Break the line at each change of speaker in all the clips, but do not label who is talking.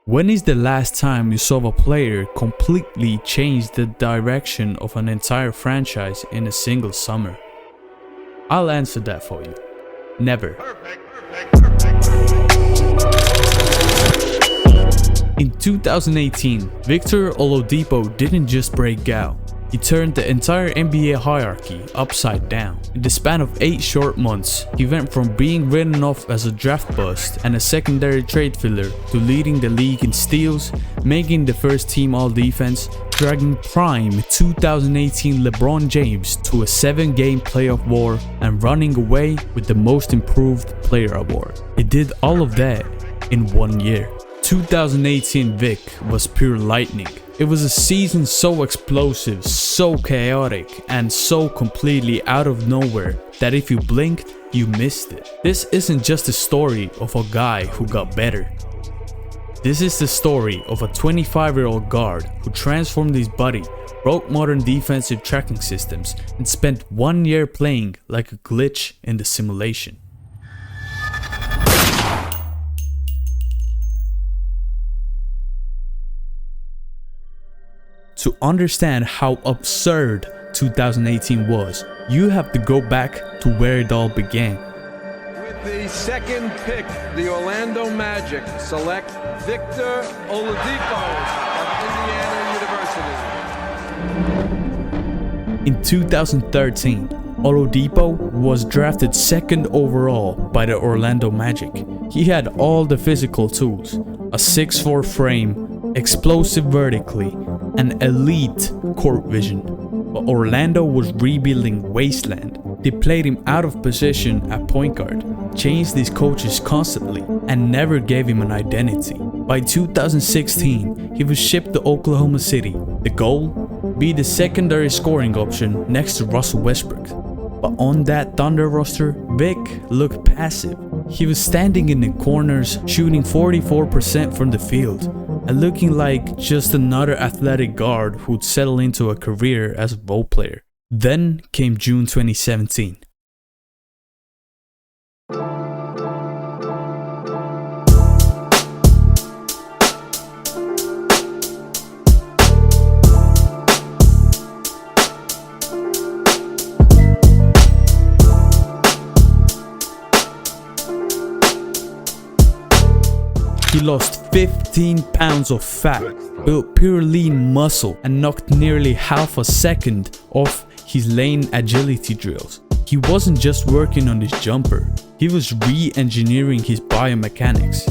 When is the last time you saw a player completely change the direction of an entire franchise in a single summer? I'll answer that for you. Never. In 2018, Victor Oladipo didn't just break out. He turned the entire NBA hierarchy upside down. In the span of 8 short months, he went from being written off as a draft bust and a secondary trade filler to leading the league in steals, making the first team all-defense, dragging prime 2018 LeBron James to a 7-game playoff war, and running away with the most improved player award. He did all of that in 1 year. 2018 Vic was pure lightning. It was a season so explosive, so chaotic, and so completely out of nowhere that if you blinked, you missed it. This isn't just a story of a guy who got better. This is the story of a 25-year-old guard who transformed his body, broke modern defensive tracking systems, and spent 1 year playing like a glitch in the simulation. To understand how absurd 2018 was, you have to go back to where it all began.
With the second pick, the Orlando Magic select Victor Oladipo of Indiana University.
In 2013, Oladipo was drafted 2nd overall by the Orlando Magic. He had all the physical tools, a 6'4" frame, explosive vertically, and elite court vision. But Orlando was rebuilding wasteland. They played him out of position at point guard, changed his coaches constantly, and never gave him an identity. By 2016, he was shipped to Oklahoma City. The goal? Be the secondary scoring option next to Russell Westbrook. But on that Thunder roster, Vic looked passive. He was standing in the corners, shooting 44% from the field, and looking like just another athletic guard who'd settle into a career as a role player. Then came June 2017. He lost 15 pounds of fat, built pure lean muscle, and knocked nearly half a second off his lane agility drills. He wasn't just working on his jumper, he was re-engineering his biomechanics.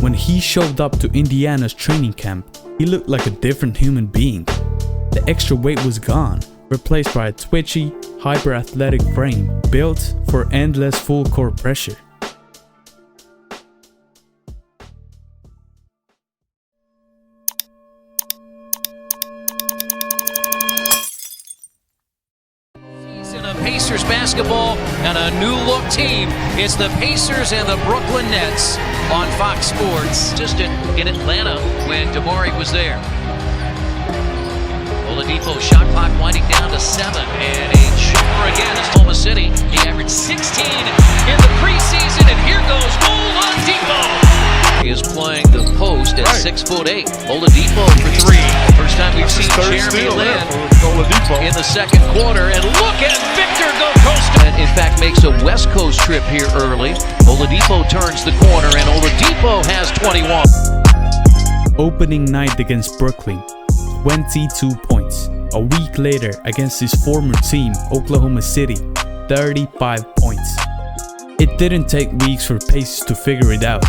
When he showed up to Indiana's training camp, he looked like a different human being. The extra weight was gone, replaced by a twitchy, hyper-athletic frame built for endless full court pressure.
Pacers basketball and a new look team. It's the Pacers and the Brooklyn Nets on Fox Sports. Just in Atlanta when Damari was there. Oladipo shot clock winding down to 7, and a shooter again is Oklahoma City. He averaged 16 in the preseason, and here goes Oladipo. He is playing the post at 6'8". Oladipo for 3. First time we've seen Jeremy Lin in the second quarter, and look at Victor go coast. And in fact makes a West Coast trip here early. Oladipo turns the corner, and Oladipo has 21.
Opening night against Brooklyn, 22 points. A week later against his former team, Oklahoma City, 35 points. It didn't take weeks for Pacers to figure it out.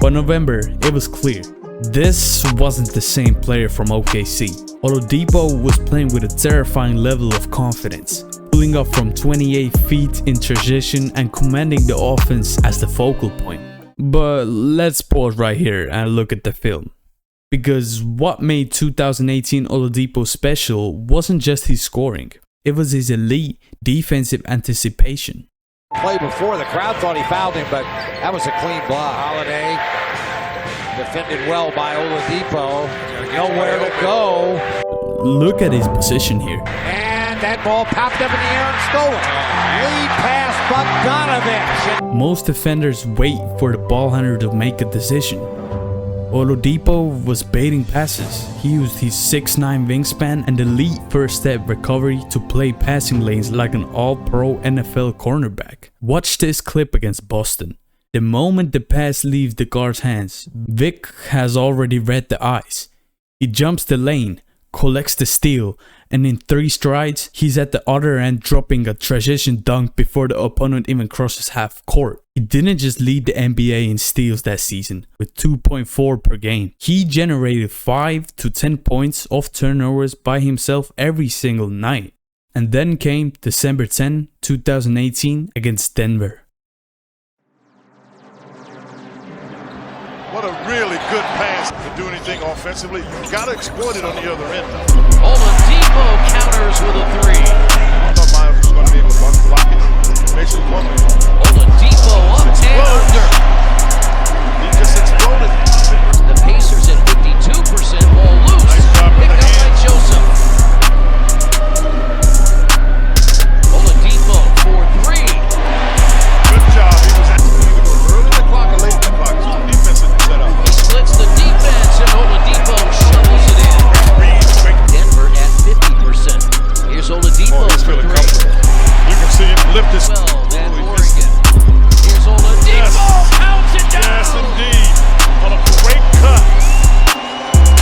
By November, it was clear. This wasn't the same player from OKC. Oladipo was playing with a terrifying level of confidence, pulling up from 28 feet in transition and commanding the offense as the focal point. But let's pause right here and look at the film. Because what made 2018 Oladipo special wasn't just his scoring, it was his elite defensive anticipation.
Play before, the crowd thought he fouled him, but that was a clean block. Holiday defended well by Oladipo. Nowhere to go.
Look at his position here.
And that ball popped up in the air and stolen. Lead pass, Bogdanovich.
Most defenders wait for the ball handler to make a decision. Oladipo was baiting passes. He used his 6'9" wingspan and elite first step recovery to play passing lanes like an all-pro NFL cornerback. Watch this clip against Boston. The moment the pass leaves the guard's hands, Vic has already read the eyes. He jumps the lane, collects the steal, and in 3 strides, he's at the other end dropping a transition dunk before the opponent even crosses half court. He didn't just lead the NBA in steals that season with 2.4 per game. He generated 5 to 10 points off turnovers by himself every single night. And then came December 10, 2018 against Denver.
What a really good pass to do anything offensively. You got to exploit it on the other end.
Oladipo counters with a 3.
I thought Miles was going to be able to block it. Makes it one.
Oladipo up and under.
He just exploded.
The Pacers at 52%, ball loose.
Nice job with
Picked
the
up by
hand.
Joseph. Oladipo for 3.
Good job. He was actually either go early in the clock or late in the clock. So the defense is set up.
He splits the defense and Oladipo shovels it in. Denver at 50%. Here's Oladipo
Oh, he's
for
feeling
3.
comfortable. You can see him lift his...
12 and
Oh,
Oregon. Here's Oladipo.
Yes.
Counts it down.
Yes, indeed. On a great cut.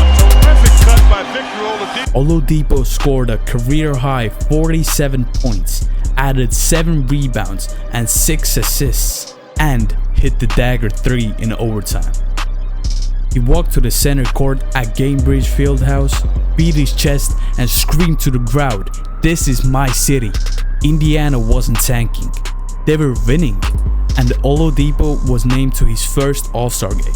A terrific cut by Victor Oladipo.
Oladipo scored a career-high 47 points, added 7 rebounds and 6 assists, and hit the dagger 3 in overtime. He walked to the center court at Gainbridge Fieldhouse, beat his chest and screamed to the crowd, "This is my city." Indiana wasn't tanking, they were winning, and Oladipo was named to his first All-Star game.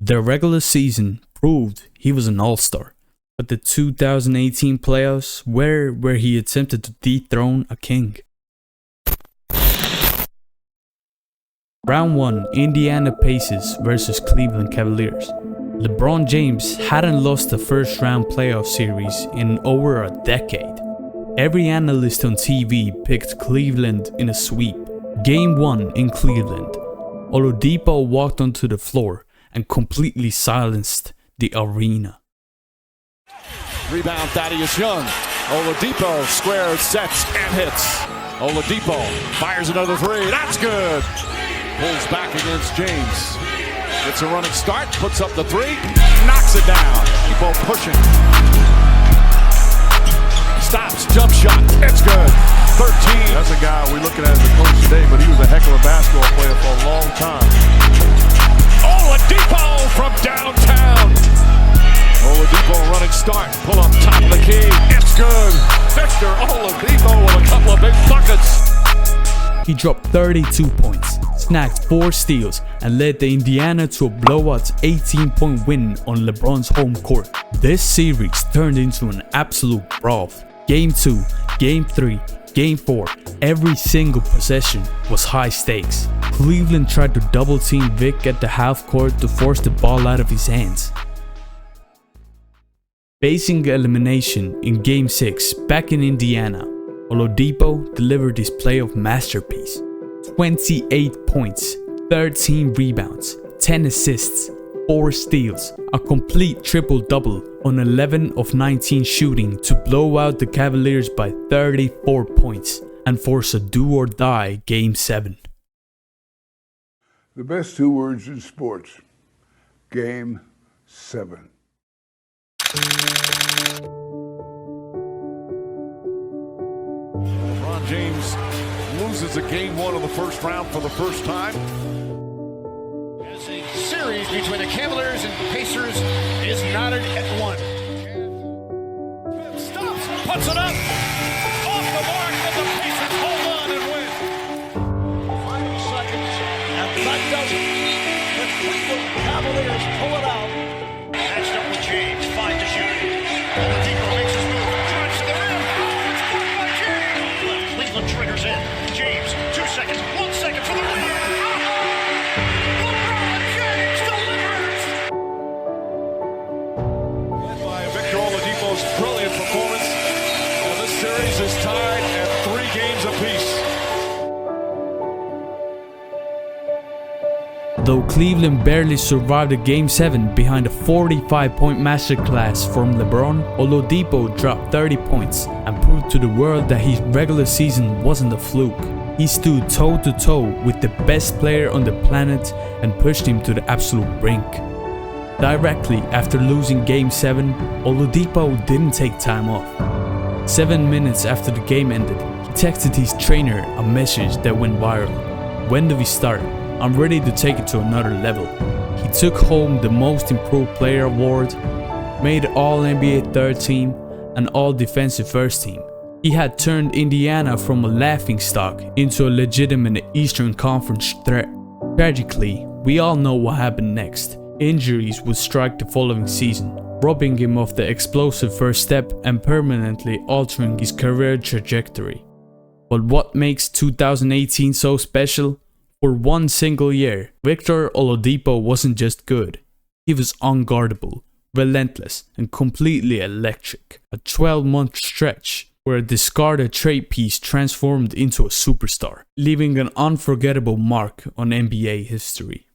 The regular season proved he was an all-star, but the 2018 playoffs were where he attempted to dethrone a king. Round 1, Indiana Pacers versus Cleveland Cavaliers. LeBron James hadn't lost a first-round playoff series in over a decade. Every analyst on TV picked Cleveland in a sweep. Game 1 in Cleveland, Oladipo walked onto the floor and completely silenced the arena.
Rebound, Thaddeus Young. Oladipo squares, sets, and hits. Oladipo fires another 3. That's good. Pulls back against James. Gets a running start, puts up the 3, knocks it down. Oladipo pushing. Stops, jump shot, it's good. 13.
That's a guy we're looking at as a coach today, but he was a heck of a basketball player for a long time.
Oladipo from downtown. Oladipo running start, pull up top of the key, it's good. Victor Oladipo with a couple of big buckets.
He dropped 32 points, snagged 4 steals, and led the Indiana to a blowout 18-point win on LeBron's home court. This series turned into an absolute brawl. Game 2, Game 3, Game 4, every single possession was high stakes. Cleveland tried to double team Vic at the half court to force the ball out of his hands. Facing elimination in Game 6 back in Indiana, Oladipo delivered his playoff masterpiece. 28 points, 13 rebounds, 10 assists, 4 steals, a complete triple-double on 11 of 19 shooting to blow out the Cavaliers by 34 points and force a do-or-die Game 7.
The best 2 words in sports, Game 7.
LeBron James loses a game 1 of the first round for the first time.
As the series between the Cavaliers and Pacers is knotted at 1. Stops, puts it up, off the mark, and the Pacers hold on and win. 5 seconds, and that does it. The Cleveland Cavaliers pull it out. Matched up with James, 5 to shoot. Oladipo makes his move, drives to the rim. Oh, it's blocked by James. Cleveland triggers in. James, 2 seconds, 1 second for the win. LeBron James delivers.
Led by Victor Oladipo's brilliant performance. And this
Though Cleveland barely survived a Game 7 behind a 45-point masterclass from LeBron, Oladipo dropped 30 points and proved to the world that his regular season wasn't a fluke. He stood toe-to-toe with the best player on the planet and pushed him to the absolute brink. Directly after losing Game 7, Oladipo didn't take time off. 7 minutes after the game ended, he texted his trainer a message that went viral. "When do we start? I'm ready to take it to another level." He took home the Most Improved Player award, made All-NBA third team, and All-Defensive first team. He had turned Indiana from a laughingstock into a legitimate Eastern Conference threat. Tragically, we all know what happened next. Injuries would strike the following season, robbing him of the explosive first step and permanently altering his career trajectory. But what makes 2018 so special? For one single year, Victor Oladipo wasn't just good. He was unguardable, relentless, and completely electric. A 12-month stretch where a discarded trade piece transformed into a superstar, leaving an unforgettable mark on NBA history.